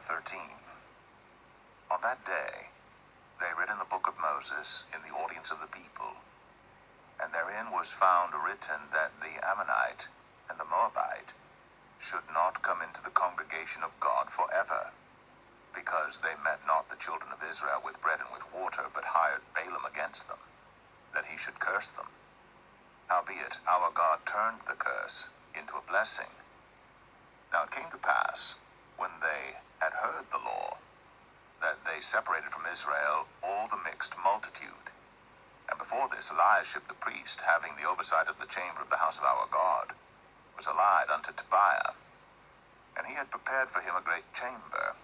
Nehemiah 13. On that day they read in the book of Moses in the audience of the people, and therein was found written that the Ammonite and the Moabite should not come into the congregation of God forever, because they met not the children of Israel with bread and with water, but hired Balaam against them, that he should curse them. Howbeit our God turned the curse into a blessing. Now it came to pass, when they had heard the law, that they separated from Israel all the mixed multitude. And before this Eliashib the priest, having the oversight of the chamber of the house of our God, was allied unto Tobiah. And he had prepared for him a great chamber,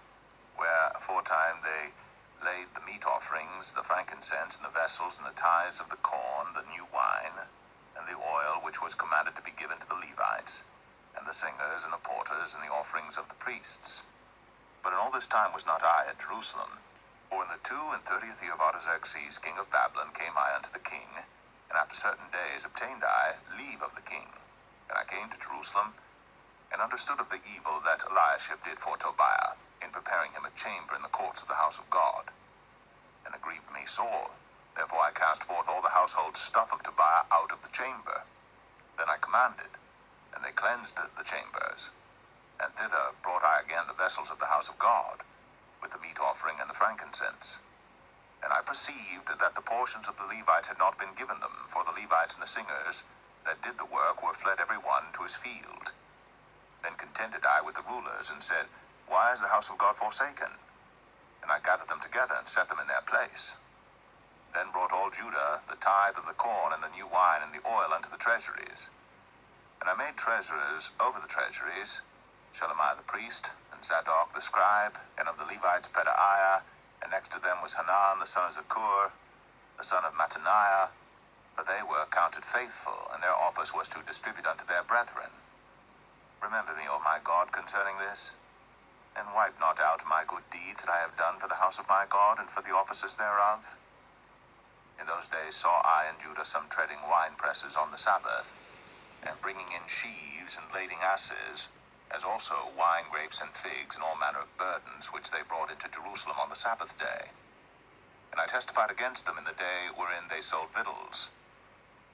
where aforetime they laid the meat offerings, the frankincense, and the vessels, and the tithes of the corn, the new wine, and the oil which was commanded to be given to the Levites, and the singers, and the porters, and the offerings of the priests. But in all this time was not I at Jerusalem, for in the 32nd year of Artaxerxes king of Babylon came I unto the king, and after certain days obtained I leave of the king. And I came to Jerusalem, and understood of the evil that Eliashib did for Tobiah, in preparing him a chamber in the courts of the house of God. And it grieved me sore. Therefore I cast forth all the household stuff of Tobiah out of the chamber. Then I commanded, and they cleansed the chambers. And thither brought I again the vessels of the house of God, with the meat offering and the frankincense. And I perceived that the portions of the Levites had not been given them, for the Levites and the singers that did the work were fled every one to his field. Then contended I with the rulers, and said, Why is the house of God forsaken? And I gathered them together, and set them in their place. Then brought all Judah the tithe of the corn, and the new wine, and the oil unto the treasuries. And I made treasurers over the treasuries, Shelemiah the priest, and Zadok the scribe, and of the Levites Pedaiah, and next to them was Hanan the son of Zakur, the son of Mattaniah, for they were counted faithful, and their office was to distribute unto their brethren. Remember me, O my God, concerning this, and wipe not out my good deeds that I have done for the house of my God, and for the offices thereof. In those days saw I in Judah some treading wine presses on the Sabbath, and bringing in sheaves and lading asses, as also wine, grapes, and figs, and all manner of burdens, which they brought into Jerusalem on the Sabbath day. And I testified against them in the day wherein they sold victuals.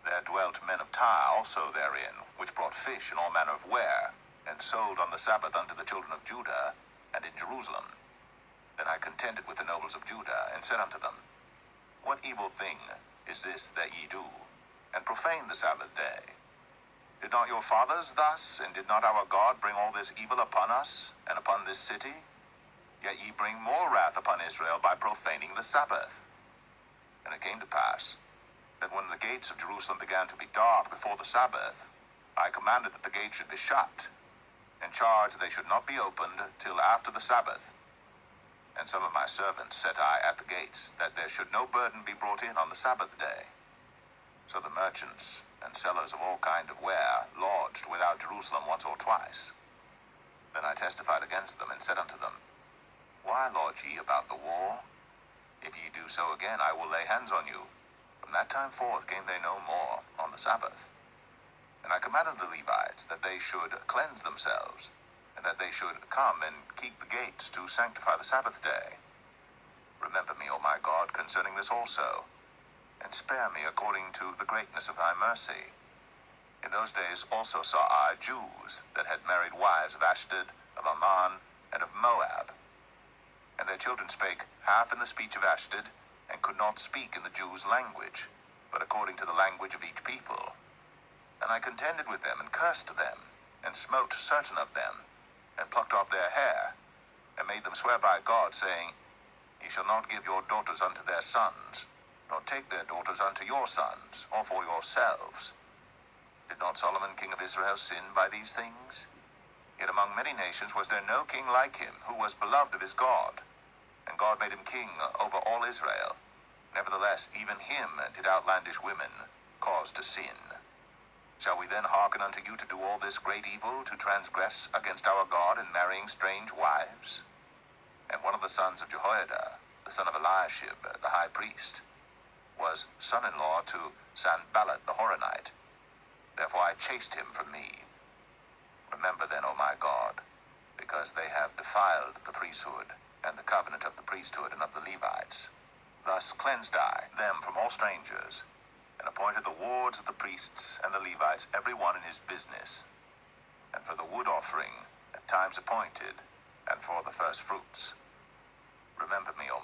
There dwelt men of Tyre also therein, which brought fish and all manner of ware, and sold on the Sabbath unto the children of Judah, and in Jerusalem. Then I contended with the nobles of Judah, and said unto them, What evil thing is this that ye do, and profane the Sabbath day? Did not your fathers thus, and did not our God bring all this evil upon us, and upon this city? Yet ye bring more wrath upon Israel by profaning the Sabbath. And it came to pass, that when the gates of Jerusalem began to be dark before the Sabbath, I commanded that the gates should be shut, and charged they should not be opened till after the Sabbath. And some of my servants set I at the gates, that there should no burden be brought in on the Sabbath day. So the merchants and sellers of all kind of ware lodged without Jerusalem once or twice. Then I testified against them, and said unto them, Why lodge ye about the wall? If ye do so again, I will lay hands on you. From that time forth came they no more on the Sabbath. And I commanded the Levites that they should cleanse themselves, and that they should come and keep the gates to sanctify the Sabbath day. Remember me, O my God, concerning this also, and spare me according to the greatness of thy mercy. In those days also saw I Jews that had married wives of Ashdod, of Ammon, and of Moab. And their children spake half in the speech of Ashdod, and could not speak in the Jews' language, but according to the language of each people. And I contended with them, and cursed them, and smote certain of them, and plucked off their hair, and made them swear by God, saying, Ye shall not give your daughters unto their sons, nor take their daughters unto your sons, or for yourselves. Did not Solomon king of Israel sin by these things? Yet among many nations was there no king like him, who was beloved of his God, and God made him king over all Israel. Nevertheless, even him did outlandish women cause to sin. Shall we then hearken unto you to do all this great evil, to transgress against our God in marrying strange wives? And one of the sons of Jehoiada, the son of Eliashib, the high priest, was son-in-law to Sanballat the Horonite. Therefore I chased him from me. Remember then, O my God, because they have defiled the priesthood, and the covenant of the priesthood and of the Levites. Thus cleansed I them from all strangers, and appointed the wards of the priests and the Levites, every one in his business, and for the wood offering at times appointed, and for the first fruits. Remember me, O